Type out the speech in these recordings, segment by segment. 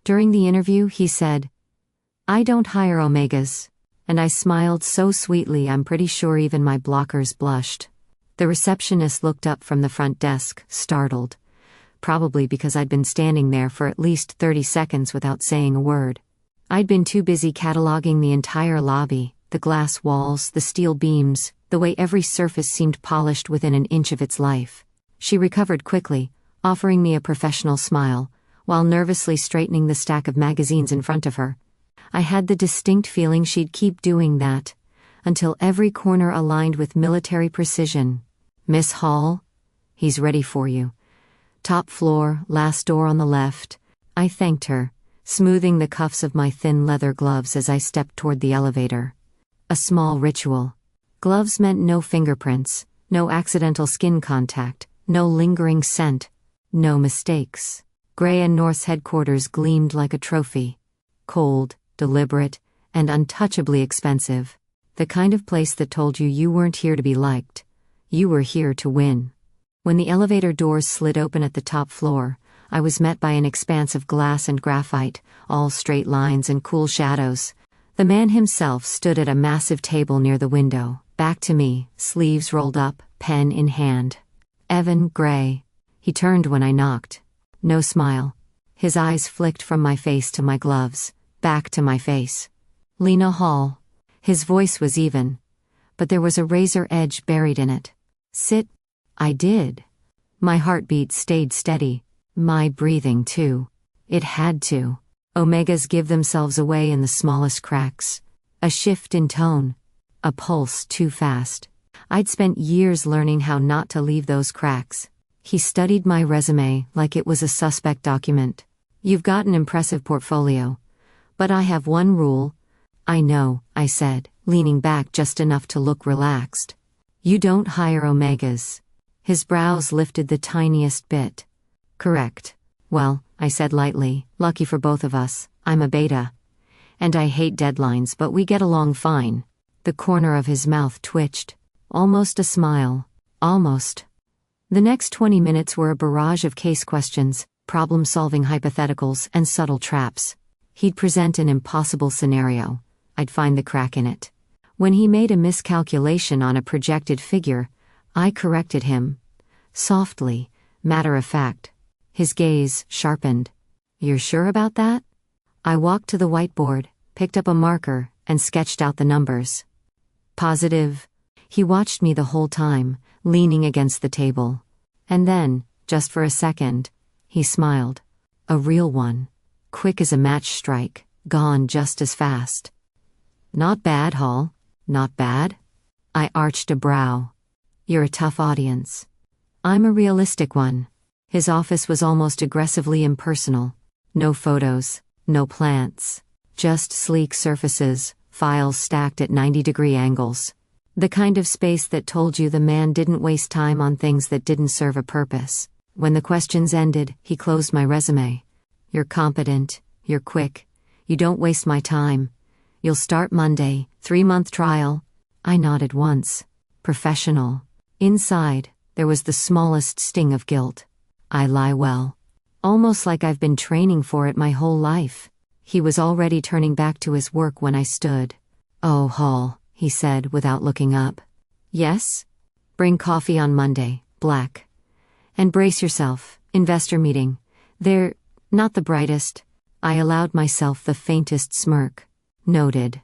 During the interview, he said, "I don't hire omegas." And I smiled so sweetly I'm pretty sure even my blockers blushed. The receptionist looked up from the front desk, startled. Probably because I'd been standing there for at least 30 seconds without saying a word. I'd been too busy cataloging the entire lobby, the glass walls, the steel beams, the way every surface seemed polished within an inch of its life. She recovered quickly, offering me a professional smile, while nervously straightening the stack of magazines in front of her. I had the distinct feeling she'd keep doing that, until every corner aligned with military precision. "Miss Hall? He's ready for you. Top floor, last door on the left." I thanked her, smoothing the cuffs of my thin leather gloves as I stepped toward the elevator. A small ritual. Gloves meant no fingerprints, no accidental skin contact, no lingering scent, no mistakes. Gray and North's headquarters gleamed like a trophy. Cold, deliberate, and untouchably expensive. The kind of place that told you you weren't here to be liked. You were here to win. When the elevator doors slid open at the top floor, I was met by an expanse of glass and graphite, all straight lines and cool shadows. The man himself stood at a massive table near the window, back to me, sleeves rolled up, pen in hand. "Evan Gray." He turned when I knocked. No smile. His eyes flicked from my face to my gloves, back to my face. "Lena Hall." His voice was even, but there was a razor edge buried in it. "Sit." I did. My heartbeat stayed steady. My breathing, too. It had to. Omegas give themselves away in the smallest cracks. A shift in tone. A pulse too fast. I'd spent years learning how not to leave those cracks. He studied my resume like it was a suspect document. "You've got an impressive portfolio. But I have one rule." "I know," I said, leaning back just enough to look relaxed. "You don't hire omegas." His brows lifted the tiniest bit. "Correct." "Well," I said lightly, "lucky for both of us, I'm a beta. And I hate deadlines, but we get along fine." The corner of his mouth twitched. Almost a smile. Almost. The next 20 minutes were a barrage of case questions, problem-solving hypotheticals, and subtle traps. He'd present an impossible scenario. I'd find the crack in it. When he made a miscalculation on a projected figure, I corrected him. Softly, matter of fact. His gaze sharpened. "You're sure about that?" I walked to the whiteboard, picked up a marker, and sketched out the numbers. "Positive." He watched me the whole time, leaning against the table. And then, just for a second, he smiled. A real one. Quick as a match strike, gone just as fast. "Not bad, Hall. Not bad?" I arched a brow. "You're a tough audience." "I'm a realistic one." His office was almost aggressively impersonal. No photos, no plants. Just sleek surfaces, files stacked at 90-degree angles. The kind of space that told you the man didn't waste time on things that didn't serve a purpose. When the questions ended, he closed my resume. "You're competent, you're quick, you don't waste my time. You'll start Monday, 3-month trial." I nodded once. Professional. Inside, there was the smallest sting of guilt. I lie well. Almost like I've been training for it my whole life. He was already turning back to his work when I stood. "Oh, Hall," he said without looking up. "Yes?" "Bring coffee on Monday, black. And brace yourself, investor meeting. They're not the brightest." I allowed myself the faintest smirk. "Noted.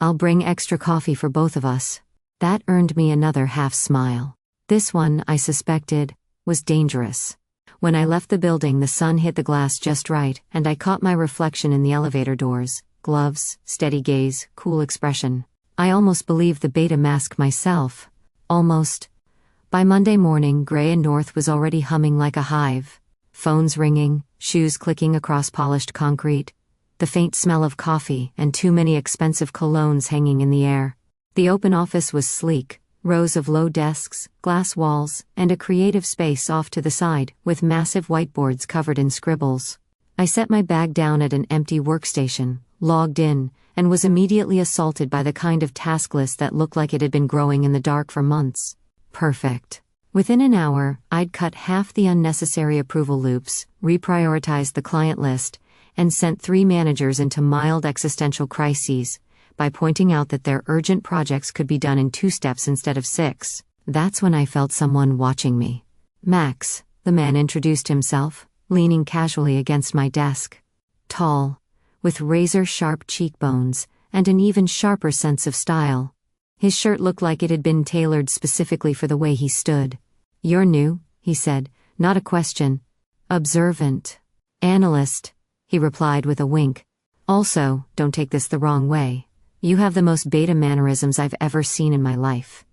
I'll bring extra coffee for both of us." That earned me another half smile. This one, I suspected, was dangerous. When I left the building, the sun hit the glass just right, and I caught my reflection in the elevator doors. Gloves, steady gaze, cool expression. I almost believed the beta mask myself. Almost. By Monday morning, Gray and North was already humming like a hive. Phones ringing, shoes clicking across polished concrete. The faint smell of coffee and too many expensive colognes hanging in the air. The open office was sleek. Rows of low desks, glass walls, and a creative space off to the side, with massive whiteboards covered in scribbles. I set my bag down at an empty workstation, logged in, and was immediately assaulted by the kind of task list that looked like it had been growing in the dark for months. Perfect. Within an hour, I'd cut half the unnecessary approval loops, reprioritized the client list, and sent 3 managers into mild existential crises by pointing out that their urgent projects could be done in 2 steps instead of 6. That's when I felt someone watching me. Max, the man introduced himself, leaning casually against my desk. Tall, with razor-sharp cheekbones, and an even sharper sense of style. His shirt looked like it had been tailored specifically for the way he stood. "You're new," he said, not a question. "Observant. Analyst," he replied with a wink. "Also, don't take this the wrong way. You have the most beta mannerisms I've ever seen in my life.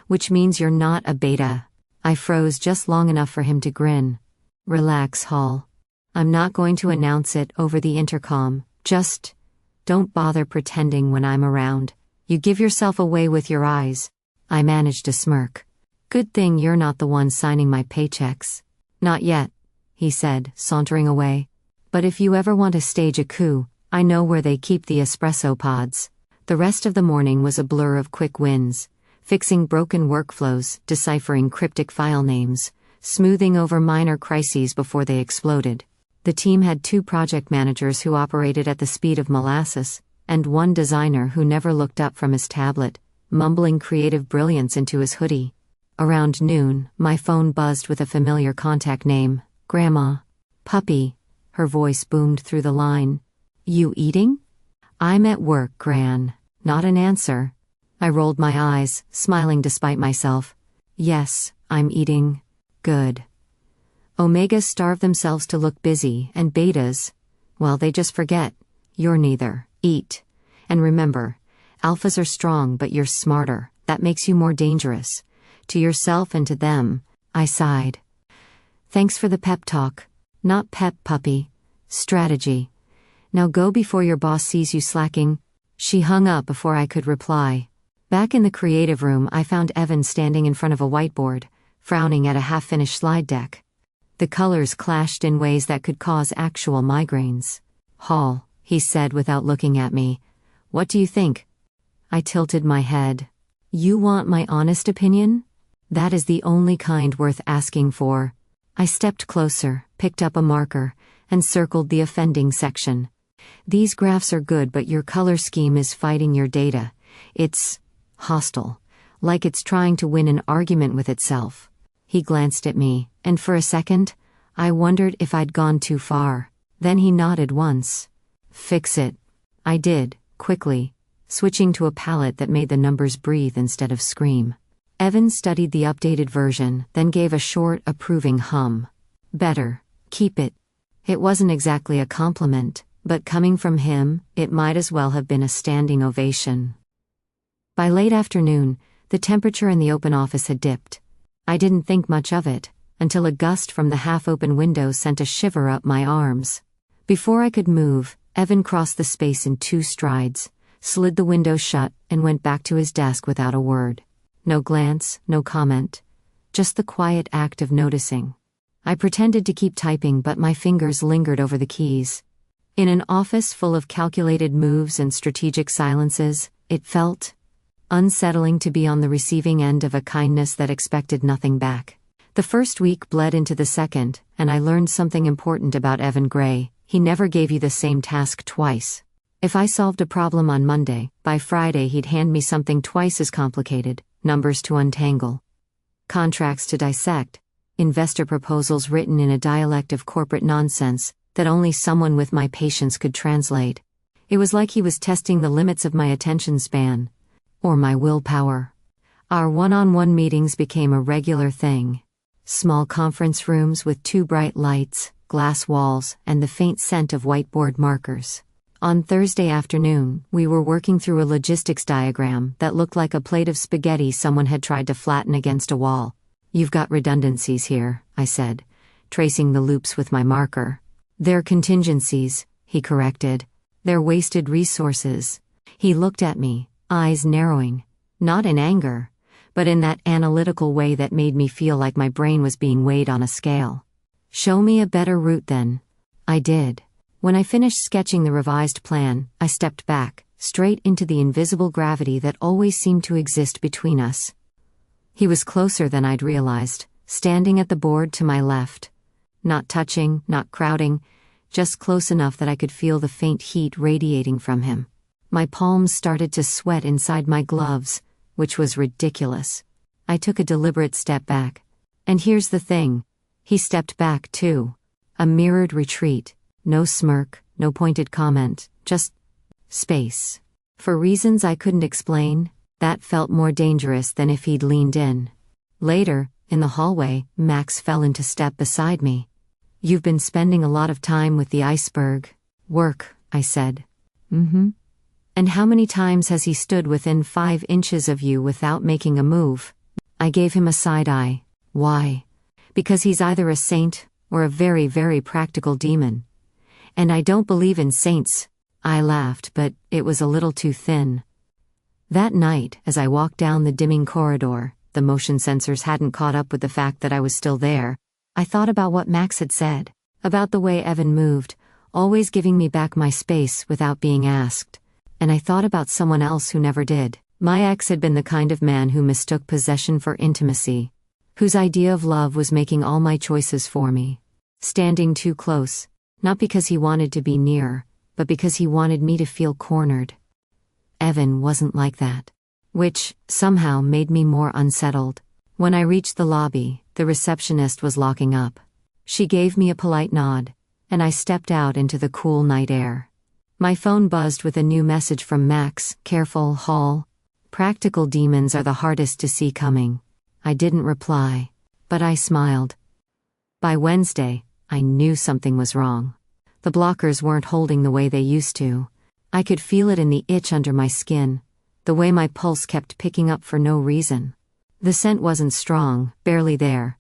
Which means you're not a beta." I froze just long enough for him to grin. "Relax, Hall. I'm not going to announce it over the intercom. Just don't bother pretending when I'm around. You give yourself away with your eyes." I managed a smirk. "Good thing you're not the one signing my paychecks." "Not yet," he said, sauntering away. "But if you ever want to stage a coup, I know where they keep the espresso pods." The rest of the morning was a blur of quick wins, fixing broken workflows, deciphering cryptic file names, smoothing over minor crises before they exploded. The team had 2 project managers who operated at the speed of molasses, and 1 designer who never looked up from his tablet, mumbling creative brilliance into his hoodie. Around noon, my phone buzzed with a familiar contact name, Grandma. "Puppy," her voice boomed through the line. "You eating?" "I'm at work, Gran." Not an answer. I rolled my eyes, smiling despite myself. "Yes, I'm eating. Good." Omegas starve themselves to look busy, and betas, well, they just forget. You're neither. Eat. And remember, alphas are strong, but you're smarter. That makes you more dangerous. To yourself and to them. I sighed. "Thanks for the pep talk." "Not pep, puppy. Strategy. Now go before your boss sees you slacking." She hung up before I could reply. Back in the creative room, I found Evan standing in front of a whiteboard, frowning at a half-finished slide deck. The colors clashed in ways that could cause actual migraines. "Hall," he said without looking at me. "What do you think?" I tilted my head. "You want my honest opinion? That is the only kind worth asking for." I stepped closer, picked up a marker, and circled the offending section. "These graphs are good, but your color scheme is fighting your data. It's hostile, like it's trying to win an argument with itself." He glanced at me, and for a second, I wondered if I'd gone too far. Then he nodded once. "Fix it." I did, quickly, switching to a palette that made the numbers breathe instead of scream. Evan studied the updated version, then gave a short, approving hum. "Better. Keep it." It wasn't exactly a compliment, but coming from him, it might as well have been a standing ovation. By late afternoon, the temperature in the open office had dipped. I didn't think much of it, until a gust from the half-open window sent a shiver up my arms. Before I could move, Evan crossed the space in 2 strides, slid the window shut, and went back to his desk without a word. No glance, no comment. Just the quiet act of noticing. I pretended to keep typing, but my fingers lingered over the keys. In an office full of calculated moves and strategic silences, it felt unsettling to be on the receiving end of a kindness that expected nothing back. The first week bled into the second, and I learned something important about Evan Gray. He never gave you the same task twice. If I solved a problem on Monday, by Friday he'd hand me something twice as complicated, numbers to untangle, contracts to dissect, investor proposals written in a dialect of corporate nonsense that only someone with my patience could translate. It was like he was testing the limits of my attention span. Or my willpower. Our one-on-one meetings became a regular thing. Small conference rooms with 2 bright lights, glass walls, and the faint scent of whiteboard markers. On Thursday afternoon, we were working through a logistics diagram that looked like a plate of spaghetti someone had tried to flatten against a wall. "You've got redundancies here," I said, tracing the loops with my marker. "They're contingencies," he corrected. "They're wasted resources." He looked at me, eyes narrowing, not in anger, but in that analytical way that made me feel like my brain was being weighed on a scale. "Show me a better route then." I did. When I finished sketching the revised plan, I stepped back, straight into the invisible gravity that always seemed to exist between us. He was closer than I'd realized, standing at the board to my left. Not touching, not crowding, just close enough that I could feel the faint heat radiating from him. My palms started to sweat inside my gloves, which was ridiculous. I took a deliberate step back. And here's the thing. He stepped back too. A mirrored retreat. No smirk, no pointed comment, just space. For reasons I couldn't explain, that felt more dangerous than if he'd leaned in. Later, in the hallway, Max fell into step beside me. "You've been spending a lot of time with the iceberg." "Work," I said. "Mm-hmm. And how many times has he stood within 5 inches of you without making a move?" I gave him a side eye. "Why?" "Because he's either a saint, or a very, very practical demon. And I don't believe in saints." I laughed, but it was a little too thin. That night, as I walked down the dimming corridor, the motion sensors hadn't caught up with the fact that I was still there. I thought about what Max had said, about the way Evan moved, always giving me back my space without being asked. And I thought about someone else who never did. My ex had been the kind of man who mistook possession for intimacy, whose idea of love was making all my choices for me. Standing too close, not because he wanted to be near, but because he wanted me to feel cornered. Evan wasn't like that. Which, somehow, made me more unsettled. When I reached the lobby, the receptionist was locking up. She gave me a polite nod, and I stepped out into the cool night air. My phone buzzed with a new message from Max. "Careful, Hall. Practical demons are the hardest to see coming." I didn't reply, but I smiled. By Wednesday, I knew something was wrong. The blockers weren't holding the way they used to. I could feel it in the itch under my skin, the way my pulse kept picking up for no reason. The scent wasn't strong, barely there,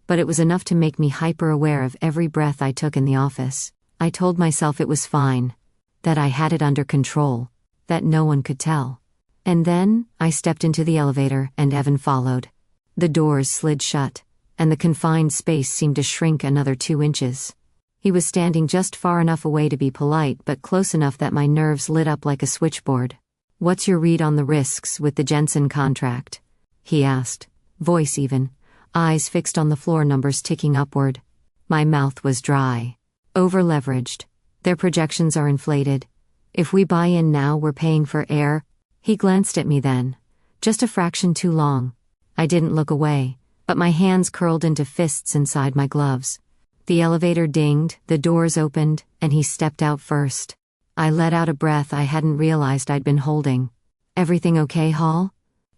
but it was enough to make me hyper-aware of every breath I took in the office. I told myself it was fine, that I had it under control, that no one could tell. And then, I stepped into the elevator and Evan followed. The doors slid shut, and the confined space seemed to shrink another 2 inches. He was standing just far enough away to be polite but close enough that my nerves lit up like a switchboard. "What's your read on the risks with the Jensen contract?" he asked, voice even, eyes fixed on the floor numbers ticking upward. My mouth was dry. "Over-leveraged. Their projections are inflated. If we buy in now, we're paying for air." He glanced at me then. Just a fraction too long. I didn't look away, but my hands curled into fists inside my gloves. The elevator dinged, the doors opened, and he stepped out first. I let out a breath I hadn't realized I'd been holding. "Everything okay, Hall?"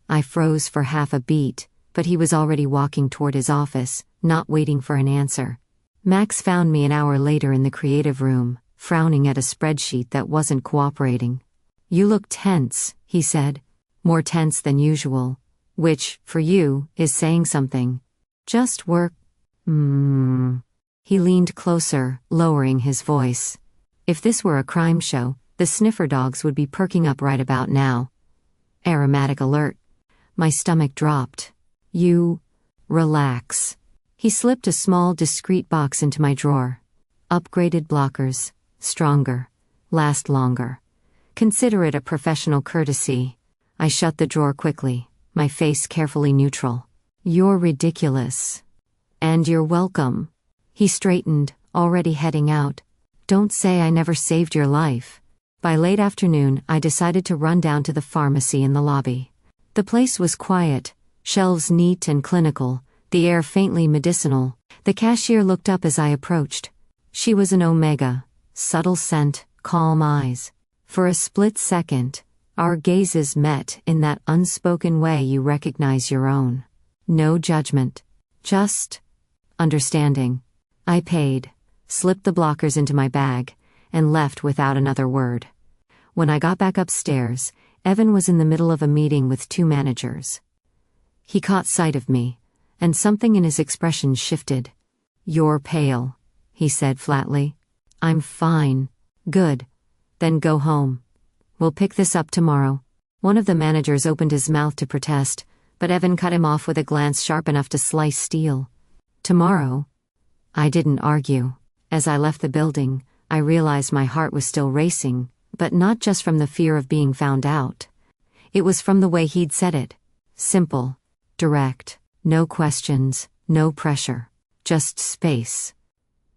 I froze for half a beat, but he was already walking toward his office, not waiting for an answer. Max found me an hour later in the creative room, frowning at a spreadsheet that wasn't cooperating. "You look tense," he said. "More tense than usual. Which, for you, is saying something." "Just work." He leaned closer, lowering his voice. If this were a crime show, the sniffer dogs would be perking up right about now. Aromatic alert. My stomach dropped. "You... relax." He slipped a small, discreet box into my drawer. "Upgraded blockers. Stronger. Last longer. Consider it a professional courtesy." I shut the drawer quickly, my face carefully neutral. "You're ridiculous." "And you're welcome." He straightened, already heading out. "Don't say I never saved your life." By late afternoon, I decided to run down to the pharmacy in the lobby. The place was quiet, shelves neat and clinical, the air faintly medicinal. The cashier looked up as I approached. She was an Omega, subtle scent, calm eyes. For a split second, our gazes met in that unspoken way you recognize your own. No judgment. Just understanding. I paid, slipped the blockers into my bag, and left without another word. When I got back upstairs, Evan was in the middle of a meeting with 2 managers. He caught sight of me, and something in his expression shifted. "You're pale," he said flatly. "I'm fine." "Good. Then go home. We'll pick this up tomorrow." One of the managers opened his mouth to protest, but Evan cut him off with a glance sharp enough to slice steel. "Tomorrow?" I didn't argue. As I left the building, I realized my heart was still racing, but not just from the fear of being found out. It was from the way he'd said it. Simple. Direct. No questions, no pressure. Just space.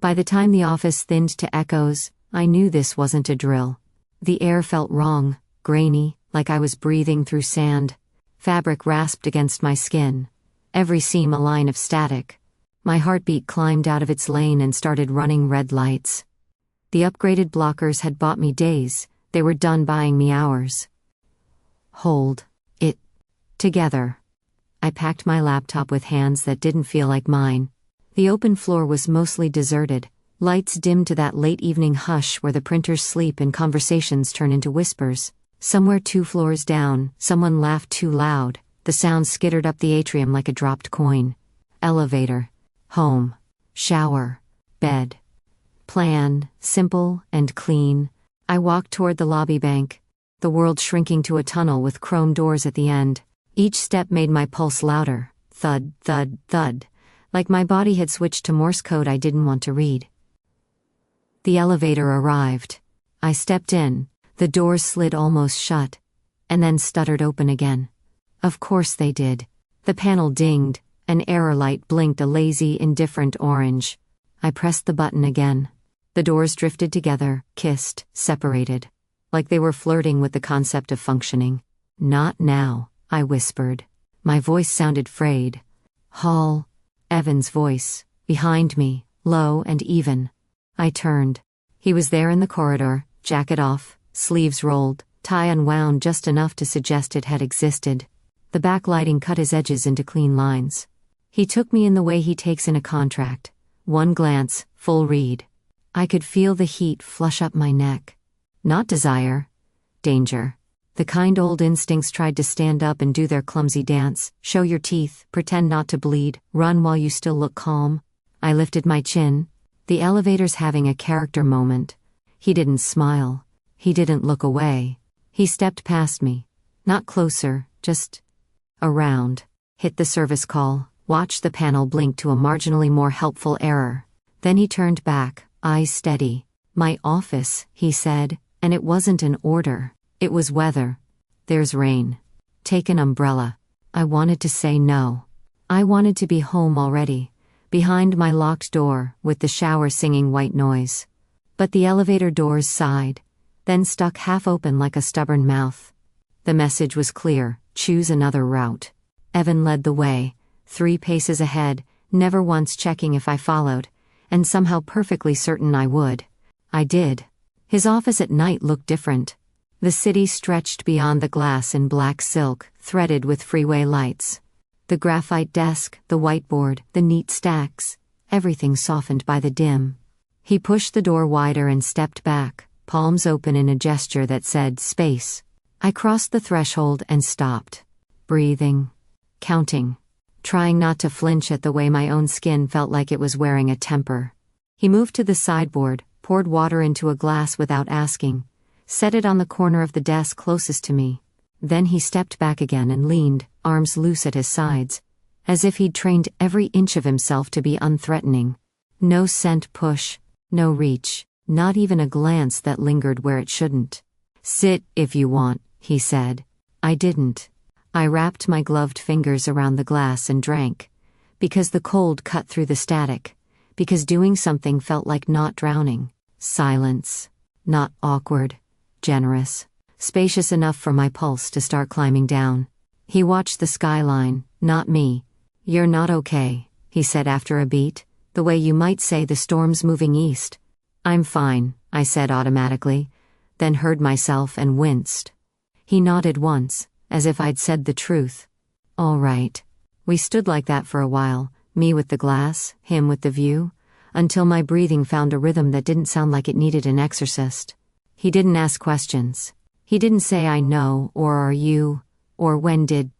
By the time the office thinned to echoes, I knew this wasn't a drill. The air felt wrong, grainy, like I was breathing through sand. Fabric rasped against my skin. Every seam a line of static. My heartbeat climbed out of its lane and started running red lights. The upgraded blockers had bought me days, they were done buying me hours. Hold it together. I packed my laptop with hands that didn't feel like mine. The open floor was mostly deserted, lights dimmed to that late evening hush where the printers sleep and conversations turn into whispers. Somewhere 2 floors down, someone laughed too loud, the sound skittered up the atrium like a dropped coin. Elevator. Home. Shower. Bed. Plan, simple and clean. I walked toward the lobby bank, the world shrinking to a tunnel with chrome doors at the end. Each step made my pulse louder, thud, thud, thud, like my body had switched to Morse code I didn't want to read. The elevator arrived. I stepped in, the doors slid almost shut, and then stuttered open again. Of course they did. The panel dinged, an error light blinked a lazy, indifferent orange. I pressed the button again. The doors drifted together, kissed, separated. Like they were flirting with the concept of functioning. Not now, I whispered. My voice sounded frayed. Hall. Evan's voice, behind me, low and even. I turned. He was there in the corridor, jacket off, sleeves rolled, tie unwound just enough to suggest it had existed. The backlighting cut his edges into clean lines. He took me in the way he takes in a contract. One glance, full read. I could feel the heat flush up my neck. Not desire. Danger. The kind old instincts tried to stand up and do their clumsy dance, show your teeth, pretend not to bleed, run while you still look calm. I lifted my chin. The elevator's having a character moment. He didn't smile. He didn't look away. He stepped past me. Not closer, just around. Hit the service call, watched the panel blink to a marginally more helpful error. Then he turned back, eyes steady. My office, he said, and it wasn't an order. It was weather. There's rain. Take an umbrella. I wanted to say no. I wanted to be home already, behind my locked door, with the shower singing white noise. But the elevator doors sighed, then stuck half open like a stubborn mouth. The message was clear: choose another route. Evan led the way, 3 paces ahead, never once checking if I followed, and somehow perfectly certain I would. I did. His office at night looked different. The city stretched beyond the glass in black silk, threaded with freeway lights. The graphite desk, the whiteboard, the neat stacks, everything softened by the dim. He pushed the door wider and stepped back, palms open in a gesture that said, space. I crossed the threshold and stopped. Breathing. Counting. Trying not to flinch at the way my own skin felt like it was wearing a temper. He moved to the sideboard, poured water into a glass without asking, set it on the corner of the desk closest to me. Then he stepped back again and leaned, arms loose at his sides, as if he'd trained every inch of himself to be unthreatening. No scent push, no reach, not even a glance that lingered where it shouldn't. Sit, if you want, he said. I didn't. I wrapped my gloved fingers around the glass and drank, because the cold cut through the static, because doing something felt like not drowning. Silence. Not awkward. Generous. Spacious enough for my pulse to start climbing down. He watched the skyline, not me. You're not okay, he said after a beat, the way you might say the storm's moving east. I'm fine, I said automatically, then heard myself and winced. He nodded once, as if I'd said the truth. All right. We stood like that for a while, me with the glass, him with the view, until my breathing found a rhythm that didn't sound like it needed an exorcist. He didn't ask questions. He didn't say I know, or are you, or when did.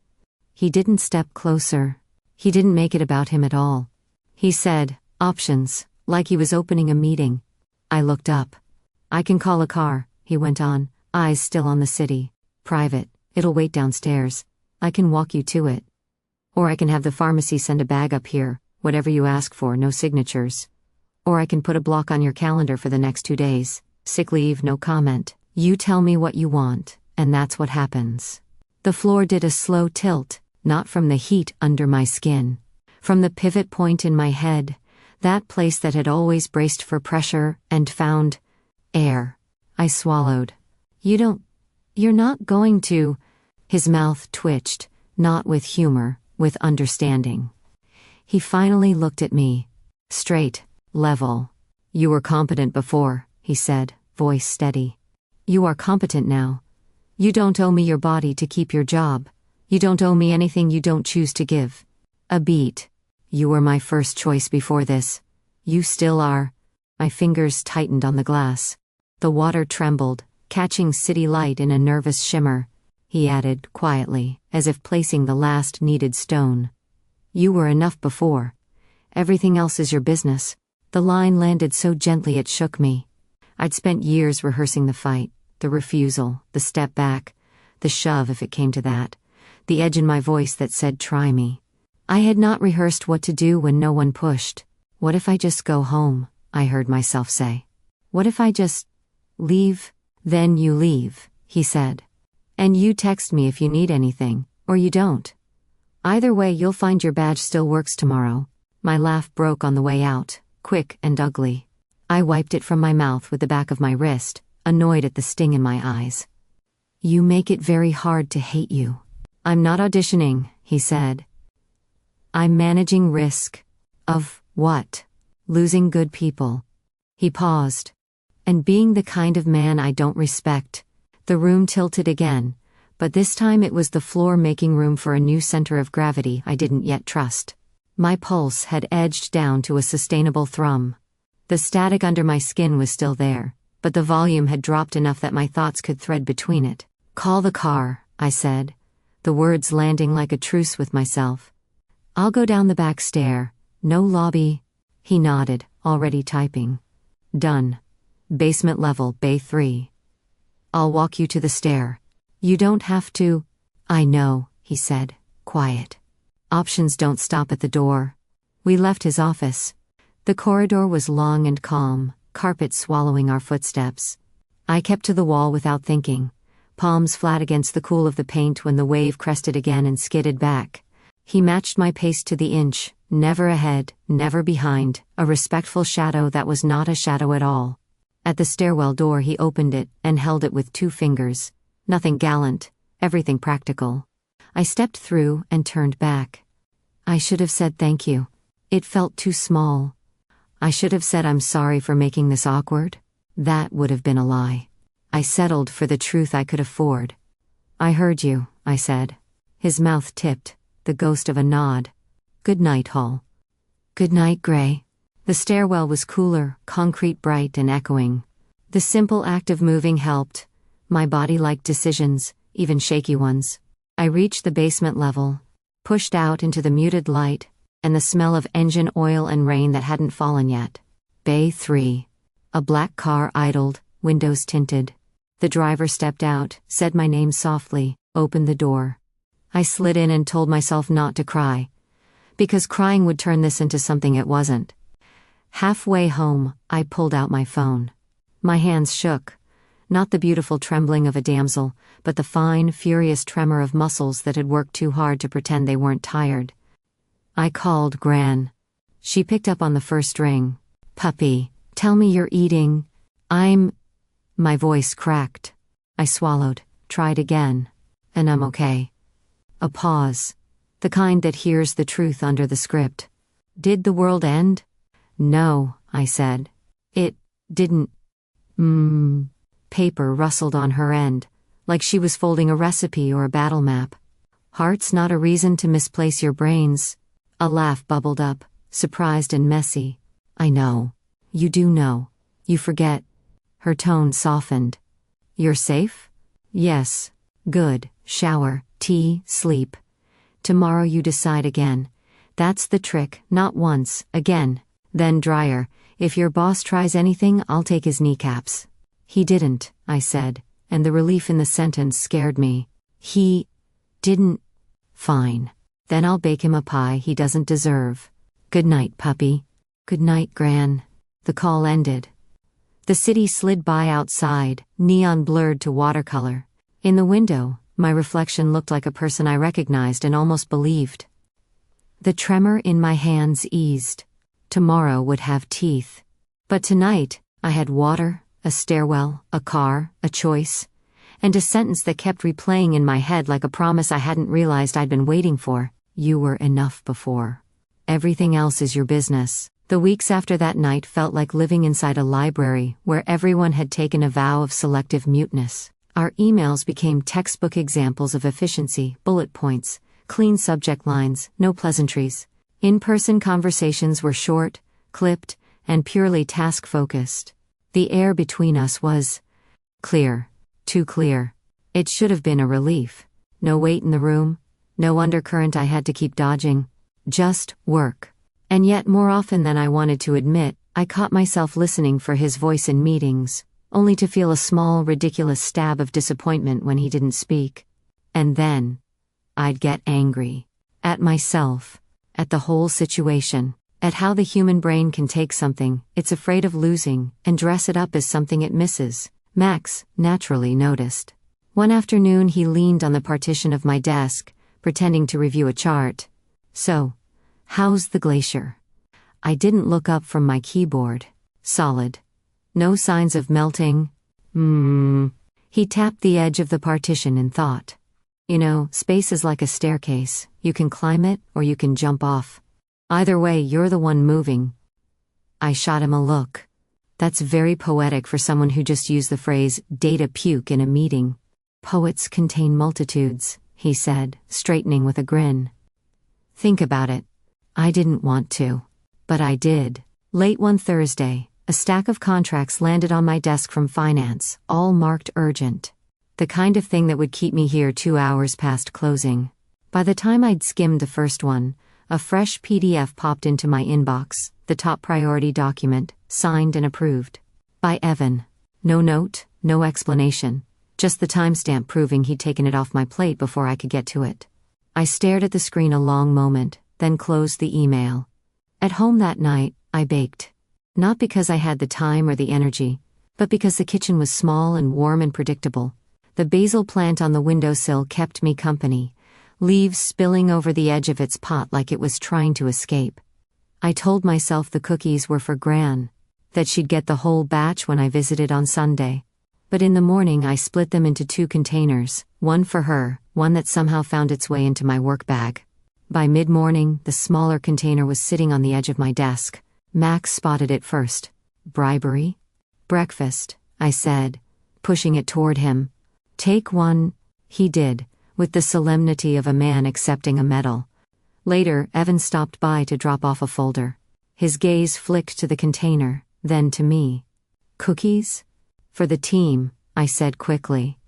He didn't step closer. He didn't make it about him at all. He said, options, like he was opening a meeting. I looked up. I can call a car, he went on, eyes still on the city. Private, it'll wait downstairs. I can walk you to it. Or I can have the pharmacy send a bag up here, whatever you ask for, no signatures. Or I can put a block on your calendar for the next 2 days. Sick leave, no comment. You tell me what you want, and that's what happens. The floor did a slow tilt, not from the heat under my skin. From the pivot point in my head, That place that had always braced for pressure and found air. I swallowed. You're not going to. His mouth twitched, not with humor, with understanding. He finally looked at me. Straight, level. You were competent before, he said, voice steady. You are competent now. You don't owe me your body to keep your job. You don't owe me anything you don't choose to give. A beat. You were my first choice before this. You still are. My fingers tightened on the glass. The water trembled, catching city light in a nervous shimmer. He added, quietly, as if placing the last needed stone. You were enough before. Everything else is your business. The line landed so gently it shook me. I'd spent years rehearsing the fight, the refusal, the step back, the shove if it came to that, the edge in my voice that said try me. I had not rehearsed what to do when no one pushed. What if I just go home, I heard myself say. What if I just leave? Then you leave, he said. And you text me if you need anything, or you don't. Either way you'll find your badge still works tomorrow. My laugh broke on the way out, quick and ugly. I wiped it from my mouth with the back of my wrist, annoyed at the sting in my eyes. You make it very hard to hate you. I'm not auditioning, he said. I'm managing risk. Of what? Losing good people. He paused. And being the kind of man I don't respect. The room tilted again, but this time it was the floor making room for a new center of gravity I didn't yet trust. My pulse had edged down to a sustainable thrum. The static under my skin was still there, but the volume had dropped enough that my thoughts could thread between it. Call the car, I said, the words landing like a truce with myself. I'll go down the back stair. No lobby. He nodded, already typing. Done. Basement level, Bay 3. I'll walk you to the stair. You don't have to. I know, he said, quiet. Options don't stop at the door. We left his office. The corridor was long and calm, carpet swallowing our footsteps. I kept to the wall without thinking, palms flat against the cool of the paint when the wave crested again and skidded back. He matched my pace to the inch, never ahead, never behind, a respectful shadow that was not a shadow at all. At the stairwell door he opened it and held it with 2 fingers. Nothing gallant, everything practical. I stepped through and turned back. I should have said thank you. It felt too small. I should have said I'm sorry for making this awkward. That would have been a lie. I settled for the truth I could afford. I heard you, I said. His mouth tipped, the ghost of a nod. Good night, Hall. Good night, Gray. The stairwell was cooler, concrete bright and echoing. The simple act of moving helped. My body liked decisions, even shaky ones. I reached the basement level, pushed out into the muted light, and the smell of engine oil and rain that hadn't fallen yet. Bay 3. A black car idled, windows tinted. The driver stepped out, said my name softly, opened the door. I slid in and told myself not to cry. Because crying would turn this into something it wasn't. Halfway home, I pulled out my phone. My hands shook. Not the beautiful trembling of a damsel, but the fine, furious tremor of muscles that had worked too hard to pretend they weren't tired. I called Gran. She picked up on the first ring. Puppy, tell me you're eating. My voice cracked. I swallowed, tried again. And I'm okay. A pause. The kind that hears the truth under the script. Did the world end? No, I said. It didn't. Paper rustled on her end, like she was folding a recipe or a battle map. Heart's not a reason to misplace your brains. A laugh bubbled up, surprised and messy. I know. You do know. You forget. Her tone softened. You're safe? Yes. Good. Shower, tea, sleep. Tomorrow you decide again. That's the trick, not once, again. Then drier. If your boss tries anything, I'll take his kneecaps. He didn't, I said, and the relief in the sentence scared me. He didn't. Fine. Then I'll bake him a pie he doesn't deserve. Good night, puppy. Good night, Gran. The call ended. The city slid by outside, neon blurred to watercolor. In the window, my reflection looked like a person I recognized and almost believed. The tremor in my hands eased. tomorrow would have teeth. But tonight, I had water, a stairwell, a car, a choice, and a sentence that kept replaying in my head like a promise I hadn't realized I'd been waiting for. You were enough before. Everything else is your business. The weeks after that night felt like living inside a library where everyone had taken a vow of selective muteness. Our emails became textbook examples of efficiency, bullet points, clean subject lines, no pleasantries. In-person conversations were short, clipped, and purely task-focused. The air between us was clear. Too clear. It should have been a relief. No weight in the room, no undercurrent I had to keep dodging. Just work. And yet more often than I wanted to admit, I caught myself listening for his voice in meetings, only to feel a small, ridiculous stab of disappointment when he didn't speak. And then, I'd get angry. At myself. At the whole situation. At how the human brain can take something it's afraid of losing and dress it up as something it misses. Max, naturally, noticed. One afternoon he leaned on the partition of my desk, pretending to review a chart. So, how's the glacier? I didn't look up from my keyboard. Solid. No signs of melting. He tapped the edge of the partition in thought. You know, space is like a staircase. You can climb it, or you can jump off. Either way, you're the one moving. I shot him a look. That's very poetic for someone who just used the phrase, data puke in a meeting. Poets contain multitudes, he said, straightening with a grin. Think about it. I didn't want to. But I did. Late one Thursday, a stack of contracts landed on my desk from finance, all marked urgent. The kind of thing that would keep me here 2 hours past closing. By the time I'd skimmed the first one, a fresh PDF popped into my inbox, the top priority document, signed and approved. By Evan. No note, no explanation. Just the timestamp proving he'd taken it off my plate before I could get to it. I stared at the screen a long moment, then closed the email. At home that night, I baked. Not because I had the time or the energy, but because the kitchen was small and warm and predictable. The basil plant on the windowsill kept me company, leaves spilling over the edge of its pot like it was trying to escape. I told myself the cookies were for Gran, that she'd get the whole batch when I visited on Sunday. But in the morning I split them into 2 containers, one for her, one that somehow found its way into my work bag. By mid-morning, the smaller container was sitting on the edge of my desk. Max spotted it first. Bribery? Breakfast, I said, pushing it toward him. Take one. He did, with the solemnity of a man accepting a medal. Later, Evan stopped by to drop off a folder. His gaze flicked to the container, then to me. Cookies? For the team, I said quickly,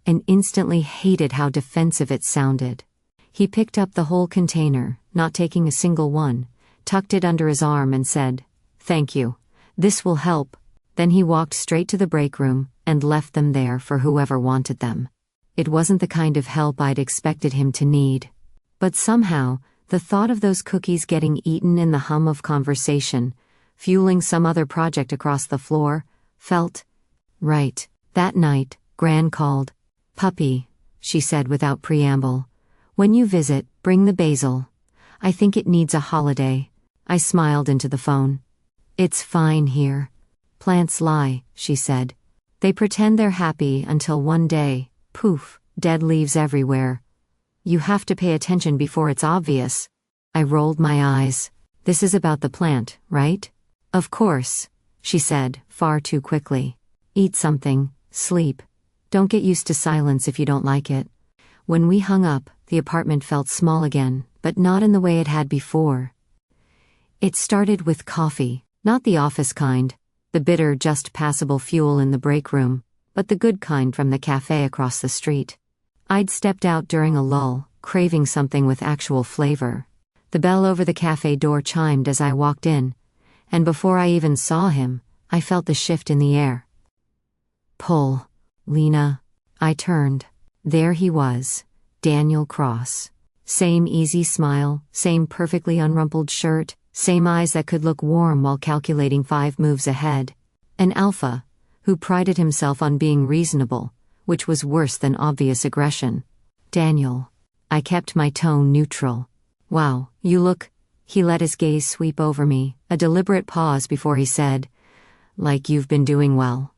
and instantly hated how defensive it sounded. He picked up the whole container, not taking a single one, tucked it under his arm and said, "Thank you. This will help." Then he walked straight to the break room and left them there for whoever wanted them. It wasn't the kind of help I'd expected him to need. But somehow, the thought of those cookies getting eaten in the hum of conversation, fueling some other project across the floor, felt right. That night, Gran called. "Puppy," she said without preamble. "When you visit, bring the basil. I think it needs a holiday." I smiled into the phone. "It's fine here. Plants lie," she said. "They pretend they're happy until one day, poof, dead leaves everywhere. You have to pay attention before it's obvious." I rolled my eyes. "This is about the plant, right?" "Of course," she said, far too quickly. "Eat something, sleep. Don't get used to silence if you don't like it." When we hung up, the apartment felt small again, but not in the way it had before. It started with coffee, not the office kind, the bitter, just passable fuel in the break room, but the good kind from the cafe across the street. I'd stepped out during a lull, craving something with actual flavor. The bell over the cafe door chimed as I walked in, and before I even saw him, I felt the shift in the air. "Pull, Lena." I turned. There he was, Daniel Cross. Same easy smile, same perfectly unrumpled shirt, same eyes that could look warm while calculating 5 moves ahead. An alpha, who prided himself on being reasonable, which was worse than obvious aggression. "Daniel." I kept my tone neutral. "Wow, you look He let his gaze sweep over me, a deliberate pause before he said, "Like you've been doing well."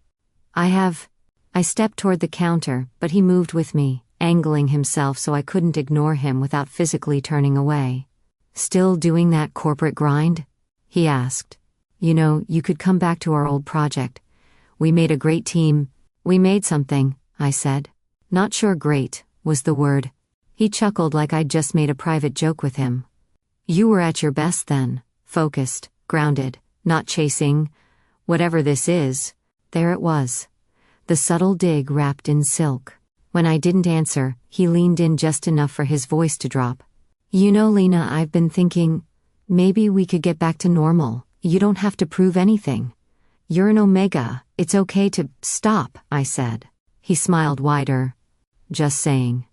"I have." I stepped toward the counter, but he moved with me, angling himself so I couldn't ignore him without physically turning away. "Still doing that corporate grind?" he asked. "You know, you could come back to our old project. We made a great team." "We made something," I said. "Not sure great was the word." He chuckled like I'd just made a private joke with him. "You were at your best then, focused, grounded, not chasing whatever this is." There it was. The subtle dig wrapped in silk. When I didn't answer, he leaned in just enough for his voice to drop. "You know, Lena, I've been thinking, maybe we could get back to normal. You don't have to prove anything. You're an Omega, it's okay to stop," I said. He smiled wider. "Just saying.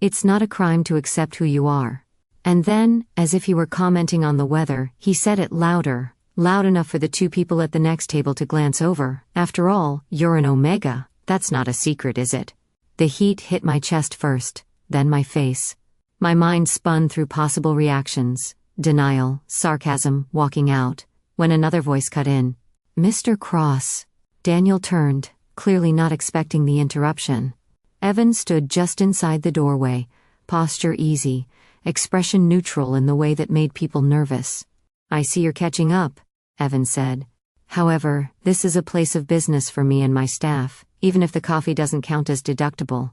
It's not a crime to accept who you are." And then, as if he were commenting on the weather, he said it louder, loud enough for the two people at the next table to glance over. "After all, you're an Omega, that's not a secret, is it?" The heat hit my chest first, then my face. My mind spun through possible reactions: denial, sarcasm, walking out, when another voice cut in. "Mr. Cross." Daniel turned, clearly not expecting the interruption. Evan stood just inside the doorway, posture easy, expression neutral in the way that made people nervous. "I see you're catching up," Evan said. "However, this is a place of business for me and my staff, even if the coffee doesn't count as deductible.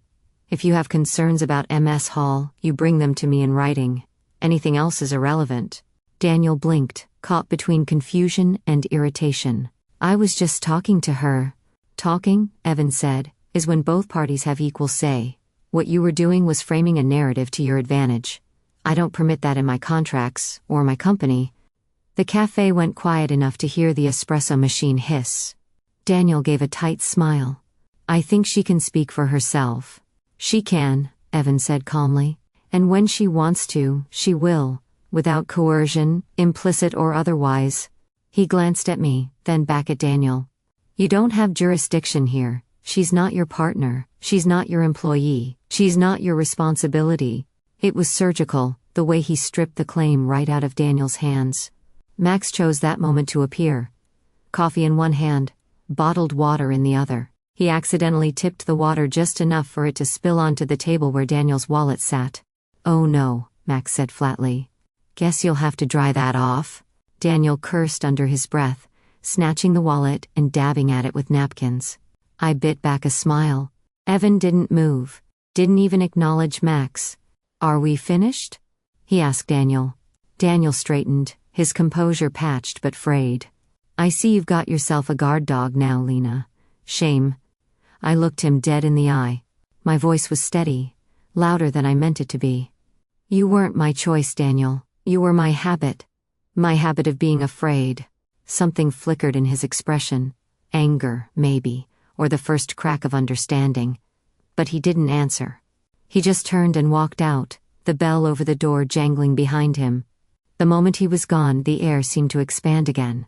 If you have concerns about Ms. Hall, you bring them to me in writing. Anything else is irrelevant." Daniel blinked, caught between confusion and irritation. "I was just talking to her." "Talking," Evan said, "is when both parties have equal say. What you were doing was framing a narrative to your advantage. I don't permit that in my contracts, or my company." The cafe went quiet enough to hear the espresso machine hiss. Daniel gave a tight smile. "I think she can speak for herself." "She can," Evan said calmly. "And when she wants to, she will, without coercion, implicit or otherwise." He glanced at me, then back at Daniel. "You don't have jurisdiction here. She's not your partner, she's not your employee, she's not your responsibility." It was surgical, the way he stripped the claim right out of Daniel's hands. Max chose that moment to appear. Coffee in one hand, bottled water in the other. He accidentally tipped the water just enough for it to spill onto the table where Daniel's wallet sat. "Oh no," Max said flatly. "Guess you'll have to dry that off." Daniel cursed under his breath, snatching the wallet and dabbing at it with napkins. I bit back a smile. Evan didn't move, didn't even acknowledge Max. "Are we finished?" he asked Daniel. Daniel straightened, his composure patched but frayed. "I see you've got yourself a guard dog now, Lena. Shame." I looked him dead in the eye. My voice was steady, louder than I meant it to be. "You weren't my choice, Daniel. You were my habit. My habit of being afraid." Something flickered in his expression. Anger, maybe, or the first crack of understanding. But he didn't answer. He just turned and walked out, the bell over the door jangling behind him. The moment he was gone, the air seemed to expand again.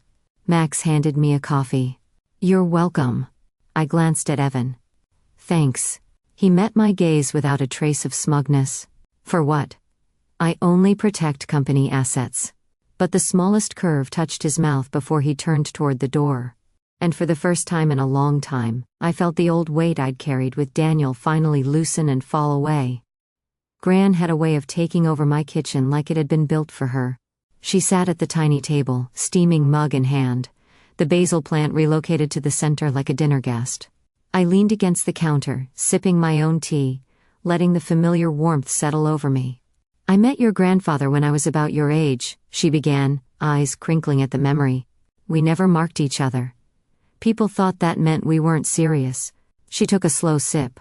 Max handed me a coffee. "You're welcome." I glanced at Evan. "Thanks." He met my gaze without a trace of smugness. "For what?" "I only protect company assets." But the smallest curve touched his mouth before he turned toward the door. And for the first time in a long time, I felt the old weight I'd carried with Daniel finally loosen and fall away. Gran had a way of taking over my kitchen like it had been built for her. She sat at the tiny table, steaming mug in hand, the basil plant relocated to the center like a dinner guest. I leaned against the counter, sipping my own tea, letting the familiar warmth settle over me. "I met your grandfather when I was about your age," she began, eyes crinkling at the memory. "We never marked each other. People thought that meant we weren't serious." She took a slow sip.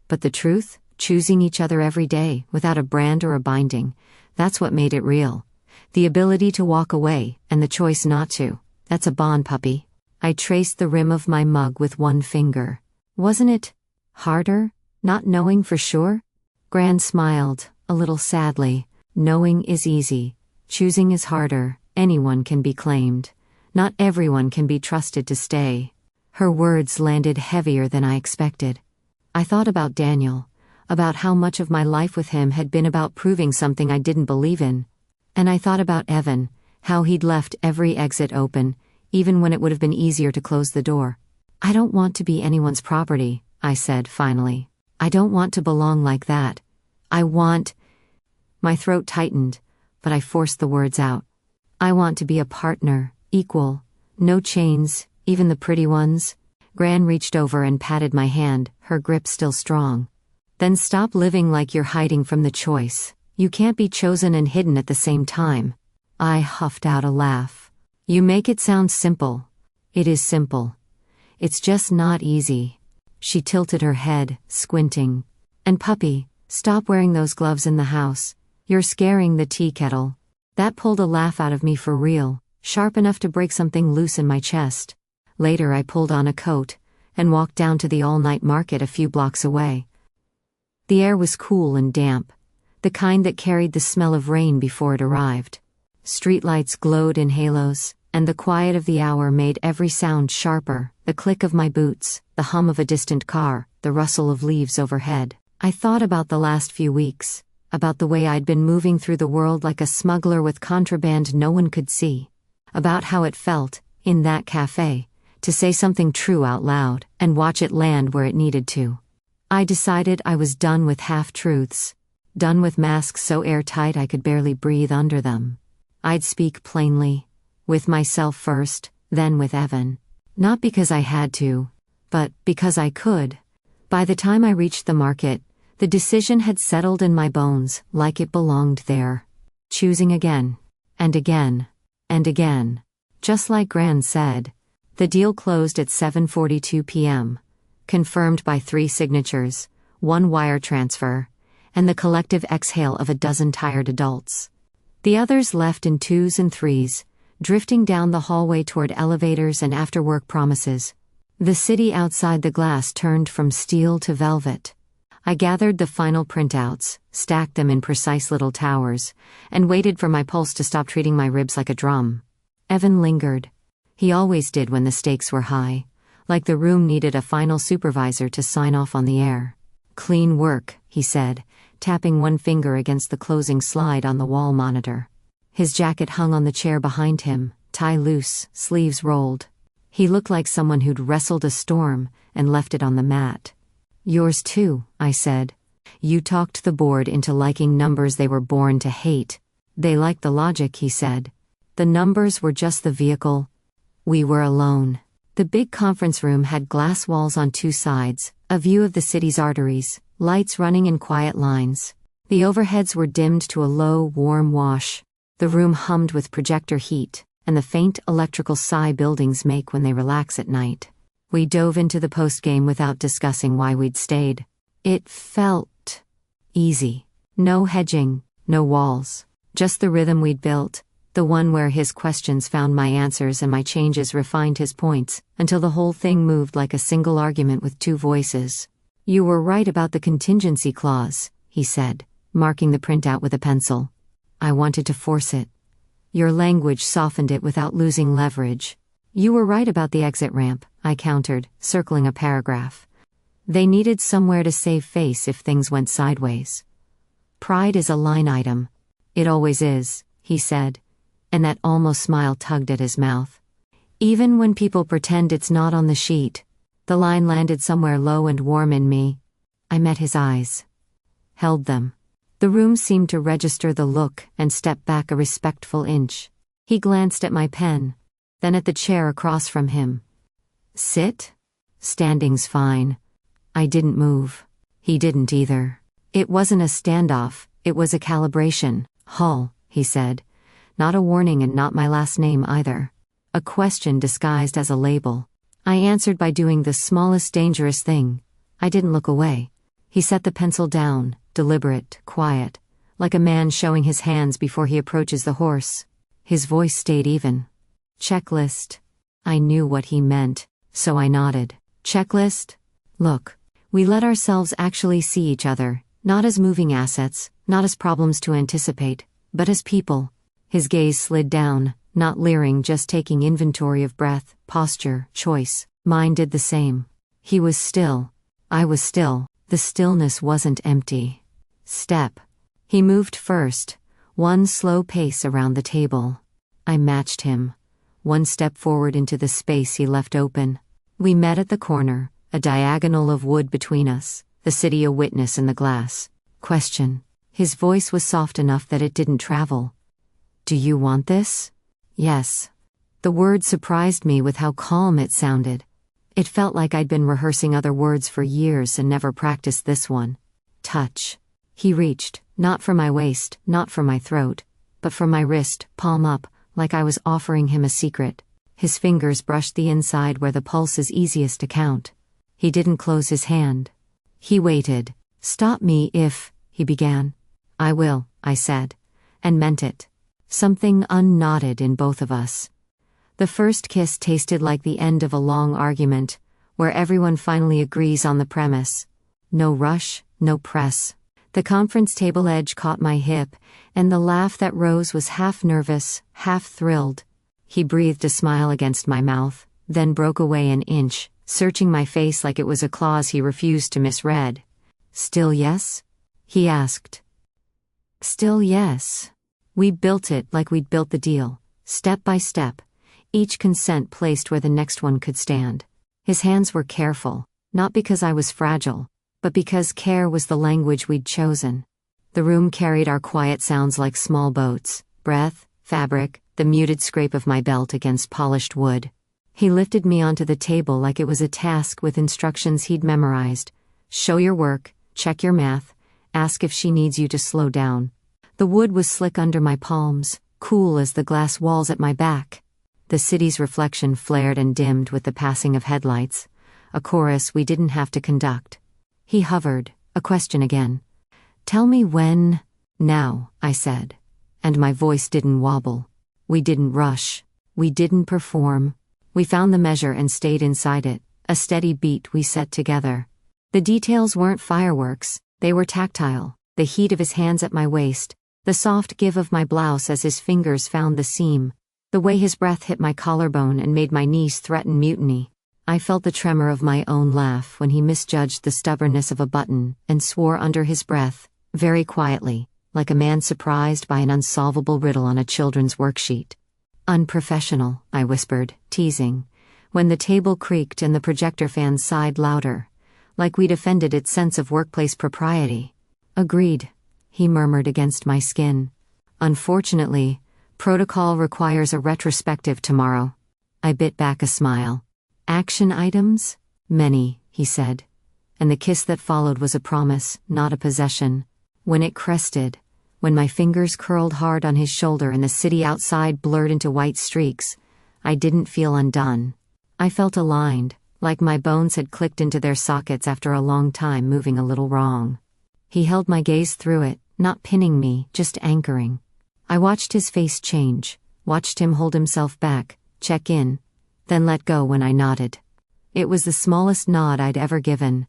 "But the truth? Choosing each other every day, without a brand or a binding, that's what made it real. The ability to walk away, and the choice not to. That's a bond, puppy." I traced the rim of my mug with one finger. "Wasn't it harder, not knowing for sure?" Gran smiled, a little sadly. "Knowing is easy. Choosing is harder. Anyone can be claimed. Not everyone can be trusted to stay." Her words landed heavier than I expected. I thought about Daniel, about how much of my life with him had been about proving something I didn't believe in. And I thought about Evan, how he'd left every exit open, even when it would have been easier to close the door. I don't want to be anyone's property, I said finally. I don't want to belong like that. I want... My throat tightened, but I forced the words out. I want to be a partner, equal, no chains, even the pretty ones. Gran reached over and patted my hand, her grip still strong. Then stop living like you're hiding from the choice. You can't be chosen and hidden at the same time. I huffed out a laugh. You make it sound simple. It is simple. It's just not easy. She tilted her head, squinting. And puppy, stop wearing those gloves in the house. You're scaring the tea kettle. That pulled a laugh out of me for real, sharp enough to break something loose in my chest. Later I pulled on a coat and walked down to the all-night market a few blocks away. The air was cool and damp, the kind that carried the smell of rain before it arrived. Streetlights glowed in halos, and the quiet of the hour made every sound sharper, the click of my boots, the hum of a distant car, the rustle of leaves overhead. I thought about the last few weeks, about the way I'd been moving through the world like a smuggler with contraband no one could see, about how it felt, in that cafe, to say something true out loud and watch it land where it needed to. I decided I was done with half-truths, done with masks so airtight I could barely breathe under them. I'd speak plainly, with myself first, then with Evan. Not because I had to, but because I could. By the time I reached the market, the decision had settled in my bones, like it belonged there. Choosing again, and again, and again. Just like Gran said. The deal closed at 7:42 p.m., confirmed by 3 signatures, 1 wire transfer, and the collective exhale of a dozen tired adults. The others left in 2s and 3s, drifting down the hallway toward elevators and after-work promises. The city outside the glass turned from steel to velvet. I gathered the final printouts, stacked them in precise little towers, and waited for my pulse to stop treating my ribs like a drum. Evan lingered. He always did when the stakes were high, like the room needed a final supervisor to sign off on the air. Clean work, he said, tapping one finger against the closing slide on the wall monitor. His jacket hung on the chair behind him, tie loose, sleeves rolled. He looked like someone who'd wrestled a storm and left it on the mat. Yours too, I said. You talked the board into liking numbers they were born to hate. They liked the logic, he said. The numbers were just the vehicle. We were alone. The big conference room had glass walls on 2 sides, a view of the city's arteries, lights running in quiet lines. The overheads were dimmed to a low, warm wash. The room hummed with projector heat, and the faint electrical sigh buildings make when they relax at night. We dove into the postgame without discussing why we'd stayed. It felt easy. No hedging, no walls. Just the rhythm we'd built. The one where his questions found my answers and my changes refined his points, until the whole thing moved like a single argument with 2 voices. You were right about the contingency clause, he said, marking the printout with a pencil. I wanted to force it. Your language softened it without losing leverage. You were right about the exit ramp, I countered, circling a paragraph. They needed somewhere to save face if things went sideways. Pride is a line item. It always is, he said. And that almost smile tugged at his mouth. Even when people pretend it's not on the sheet, the line landed somewhere low and warm in me. I met his eyes. Held them. The room seemed to register the look and stepped back a respectful inch. He glanced at my pen, then at the chair across from him. Sit? Standing's fine. I didn't move. He didn't either. It wasn't a standoff, it was a calibration. Hall, he said. Not a warning and not my last name either. A question disguised as a label. I answered by doing the smallest dangerous thing. I didn't look away. He set the pencil down, deliberate, quiet, like a man showing his hands before he approaches the horse. His voice stayed even. Checklist. I knew what he meant, so I nodded. Checklist? Look, we let ourselves actually see each other, not as moving assets, not as problems to anticipate, but as people. His gaze slid down, not leering, just taking inventory of breath, posture, choice. Mine did the same. He was still. I was still. The stillness wasn't empty. Step. He moved first, One slow pace around the table. I matched him. One step forward into the space he left open. We met at the corner, a diagonal of wood between us, the city a witness in the glass. Question. His voice was soft enough that it didn't travel. Do you want this? Yes. The word surprised me with how calm it sounded. It felt like I'd been rehearsing other words for years and never practiced this one. Touch. He reached, not for my waist, not for my throat, but for my wrist, palm up, like I was offering him a secret. His fingers brushed the inside where the pulse is easiest to count. He didn't close his hand. He waited. Stop me if, he began. I will, I said. And meant it. Something unknotted in both of us. The first kiss tasted like the end of a long argument, where everyone finally agrees on the premise. No rush, no press. The conference table edge caught my hip, and the laugh that rose was half nervous, half thrilled. He breathed a smile against my mouth, then broke away an inch, searching my face like it was a clause he refused to misread. Still yes? He asked. Still yes. We built it like we'd built the deal, step by step, each consent placed where the next one could stand. His hands were careful, not because I was fragile, but because care was the language we'd chosen. The room carried our quiet sounds like small boats, breath, fabric, the muted scrape of my belt against polished wood. He lifted me onto the table like it was a task with instructions he'd memorized. Show your work, check your math, ask if she needs you to slow down. The wood was slick under my palms, cool as the glass walls at my back. The city's reflection flared and dimmed with the passing of headlights, a chorus we didn't have to conduct. He hovered, a question again. Tell me when. Now, I said. And my voice didn't wobble. We didn't rush. We didn't perform. We found the measure and stayed inside it, a steady beat we set together. The details weren't fireworks, they were tactile, the heat of his hands at my waist, the soft give of my blouse as his fingers found the seam, the way his breath hit my collarbone and made my knees threaten mutiny. I felt the tremor of my own laugh when he misjudged the stubbornness of a button and swore under his breath, very quietly, like a man surprised by an unsolvable riddle on a children's worksheet. Unprofessional, I whispered, teasing, when the table creaked and the projector fan sighed louder, like we'd offended its sense of workplace propriety. Agreed, he murmured against my skin. Unfortunately, protocol requires a retrospective tomorrow. I bit back a smile. Action items? Many, he said. And the kiss that followed was a promise, not a possession. When it crested, when my fingers curled hard on his shoulder and the city outside blurred into white streaks, I didn't feel undone. I felt aligned, like my bones had clicked into their sockets after a long time moving a little wrong. He held my gaze through it, not pinning me, just anchoring. I watched his face change, watched him hold himself back, check in, then let go when I nodded. It was the smallest nod I'd ever given.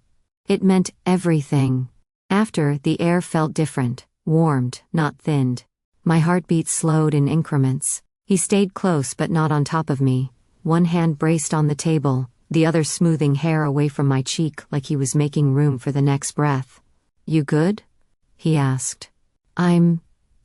It meant everything. After, the air felt different, warmed, not thinned. My heartbeat slowed in increments. He stayed close but not on top of me, one hand braced on the table, the other smoothing hair away from my cheek like he was making room for the next breath. You good? He asked.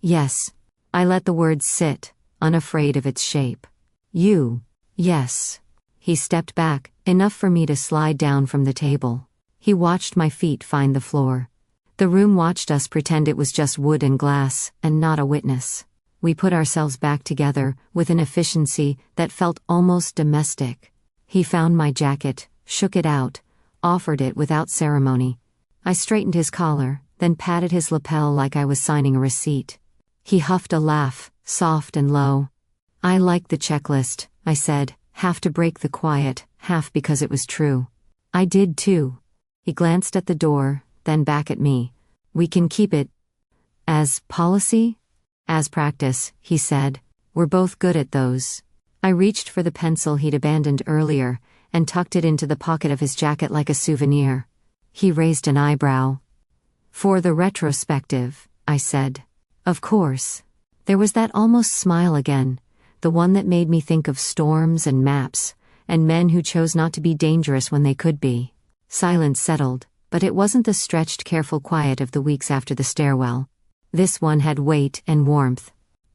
Yes. I let the word sit, unafraid of its shape. You? Yes. He stepped back, enough for me to slide down from the table. He watched my feet find the floor. The room watched us pretend it was just wood and glass, and not a witness. We put ourselves back together, with an efficiency that felt almost domestic. He found my jacket, shook it out, offered it without ceremony. I straightened his collar, then patted his lapel like I was signing a receipt. He huffed a laugh, soft and low. I liked the checklist, I said, half to break the quiet, half because it was true. I did too. He glanced at the door, then back at me. We can keep it as policy? As practice, he said. We're both good at those. I reached for the pencil he'd abandoned earlier, and tucked it into the pocket of his jacket like a souvenir. He raised an eyebrow. For the retrospective, I said. Of course. There was that almost smile again, the one that made me think of storms and maps, and men who chose not to be dangerous when they could be. Silence settled, but it wasn't the stretched, careful quiet of the weeks after the stairwell. This one had weight and warmth.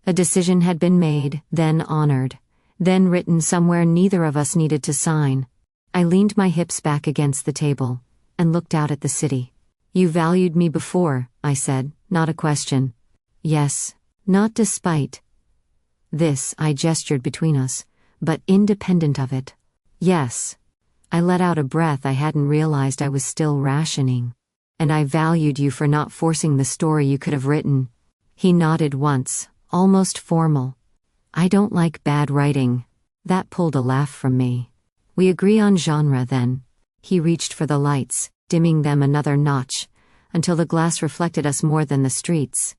A decision had been made, then honored, then written somewhere neither of us needed to sign. I leaned my hips back against the table and looked out at the city. You valued me before, I said, not a question. Yes, not despite. This, I gestured between us, but independent of it. Yes. I let out a breath I hadn't realized I was still rationing. And I valued you for not forcing the story you could have written. He nodded once, almost formal. I don't like bad writing. That pulled a laugh from me. We agree on genre then. He reached for the lights, dimming them another notch, until the glass reflected us more than the streets.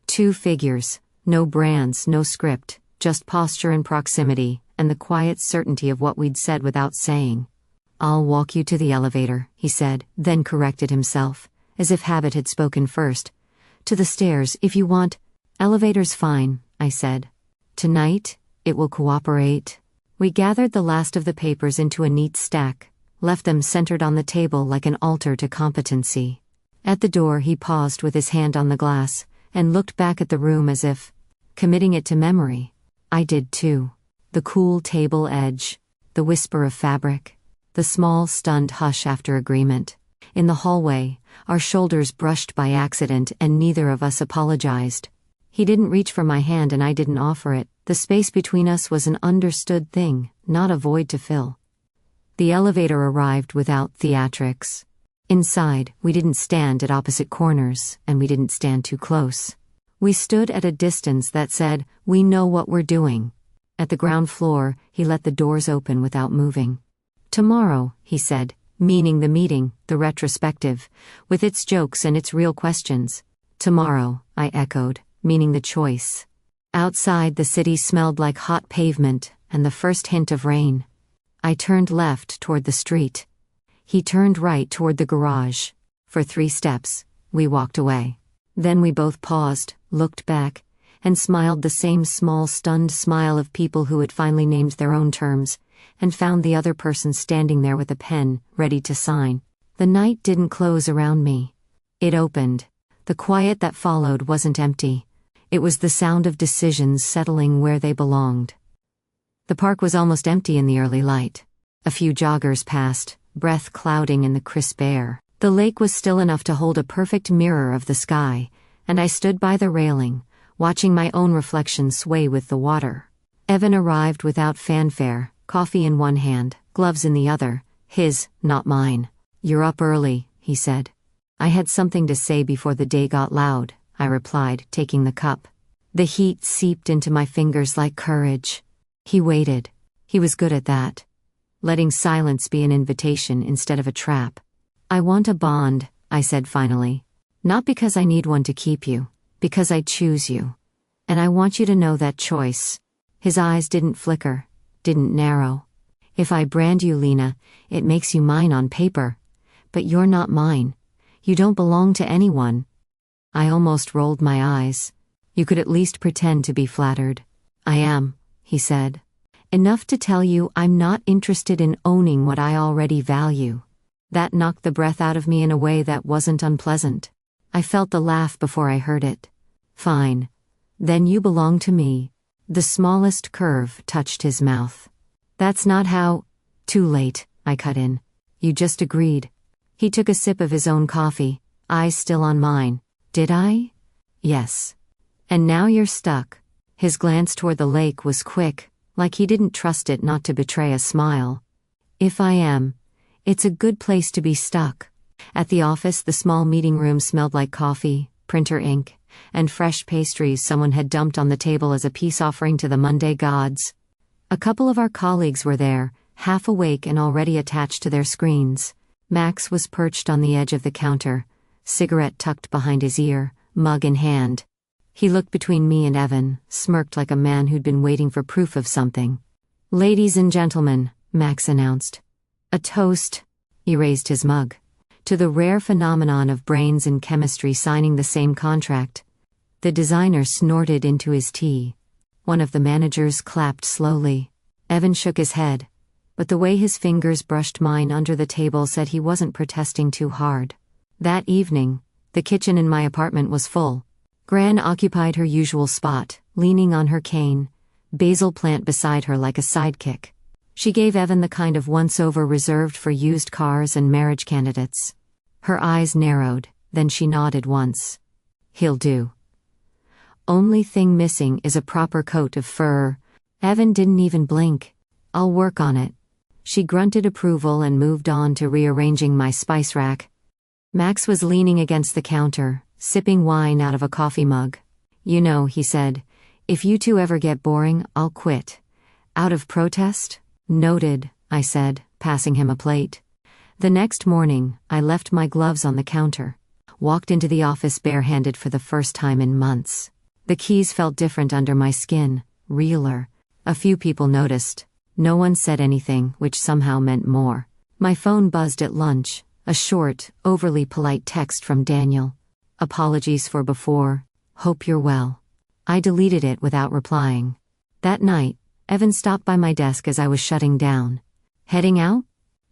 2 figures, no brands, no script, just posture and proximity, and the quiet certainty of what we'd said without saying. I'll walk you to the elevator, he said, then corrected himself, as if habit had spoken first. To the stairs, if you want. Elevator's fine, I said. Tonight, it will cooperate. We gathered the last of the papers into a neat stack, left them centered on the table like an altar to competency. At the door he paused with his hand on the glass, and looked back at the room as if committing it to memory. I did too. The cool table edge, the whisper of fabric, the small stunned hush after agreement. In the hallway, our shoulders brushed by accident and neither of us apologized. He didn't reach for my hand and I didn't offer it. The space between us was an understood thing, not a void to fill. The elevator arrived without theatrics. Inside, we didn't stand at opposite corners, and we didn't stand too close. We stood at a distance that said, we know what we're doing. At the ground floor, he let the doors open without moving. Tomorrow, he said, meaning the meeting, the retrospective, with its jokes and its real questions. Tomorrow, I echoed, meaning the choice. Outside, the city smelled like hot pavement and the first hint of rain. I turned left toward the street. He turned right toward the garage. For 3 steps, we walked away. Then we both paused, looked back, and smiled the same small stunned smile of people who had finally named their own terms, and found the other person standing there with a pen, ready to sign. The night didn't close around me. It opened. The quiet that followed wasn't empty. It was the sound of decisions settling where they belonged. The park was almost empty in the early light. A few joggers passed, breath clouding in the crisp air. The lake was still enough to hold a perfect mirror of the sky, and I stood by the railing, watching my own reflection sway with the water. Evan arrived without fanfare, coffee in one hand, gloves in the other, his, not mine. You're up early, he said. I had something to say before the day got loud, I replied, taking the cup. The heat seeped into my fingers like courage. He waited. He was good at that. Letting silence be an invitation instead of a trap. I want a bond, I said finally. Not because I need one to keep you, because I choose you. And I want you to know that choice. His eyes didn't flicker, didn't narrow. If I brand you, Lena, it makes you mine on paper. But you're not mine. You don't belong to anyone. I almost rolled my eyes. You could at least pretend to be flattered. I am, he said. Enough to tell you I'm not interested in owning what I already value. That knocked the breath out of me in a way that wasn't unpleasant. I felt the laugh before I heard it. Fine. Then you belong to me. The smallest curve touched his mouth. That's not how— Too late, I cut in. You just agreed. He took a sip of his own coffee, eyes still on mine. Did I? Yes. And now you're stuck. His glance toward the lake was quick, like he didn't trust it not to betray a smile. If I am, it's a good place to be stuck. At the office, the small meeting room smelled like coffee, printer ink, and fresh pastries someone had dumped on the table as a peace offering to the Monday gods. A couple of our colleagues were there, half awake and already attached to their screens. Max was perched on the edge of the counter, cigarette tucked behind his ear, mug in hand. He looked between me and Evan, smirked like a man who'd been waiting for proof of something. Ladies and gentlemen, Max announced. A toast, he raised his mug, to the rare phenomenon of brains and chemistry signing the same contract. The designer snorted into his tea. One of the managers clapped slowly. Evan shook his head, but the way his fingers brushed mine under the table said he wasn't protesting too hard. That evening, the kitchen in my apartment was full. Gran occupied her usual spot, leaning on her cane, basil plant beside her like a sidekick. She gave Evan the kind of once-over reserved for used cars and marriage candidates. Her eyes narrowed, then she nodded once. He'll do. Only thing missing is a proper coat of fur. Evan didn't even blink. I'll work on it. She grunted approval and moved on to rearranging my spice rack. Max was leaning against the counter, sipping wine out of a coffee mug. You know, he said, if you two ever get boring, I'll quit. Out of protest? Noted, I said, passing him a plate. The next morning, I left my gloves on the counter. Walked into the office barehanded for the first time in months. The keys felt different under my skin, realer. A few people noticed. No one said anything, which somehow meant more. My phone buzzed at lunch, a short, overly polite text from Daniel. Apologies for before. Hope you're well. I deleted it without replying. That night, Evan stopped by my desk as I was shutting down. Heading out?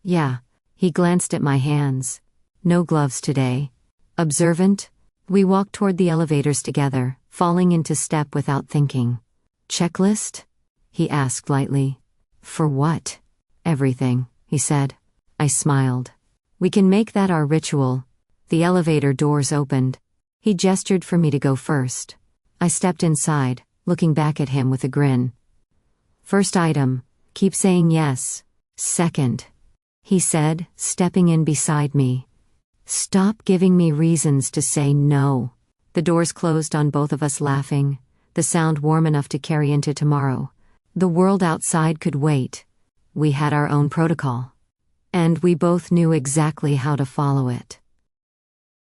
Yeah. He glanced at my hands. No gloves today. Observant? We walked toward the elevators together, falling into step without thinking. Checklist? He asked lightly. For what? Everything, he said. I smiled. We can make that our ritual. The elevator doors opened. He gestured for me to go first. I stepped inside, looking back at him with a grin. First item, keep saying yes. Second, he said, stepping in beside me. Stop giving me reasons to say no. The doors closed on both of us laughing, the sound warm enough to carry into tomorrow. The world outside could wait. We had our own protocol. And we both knew exactly how to follow it.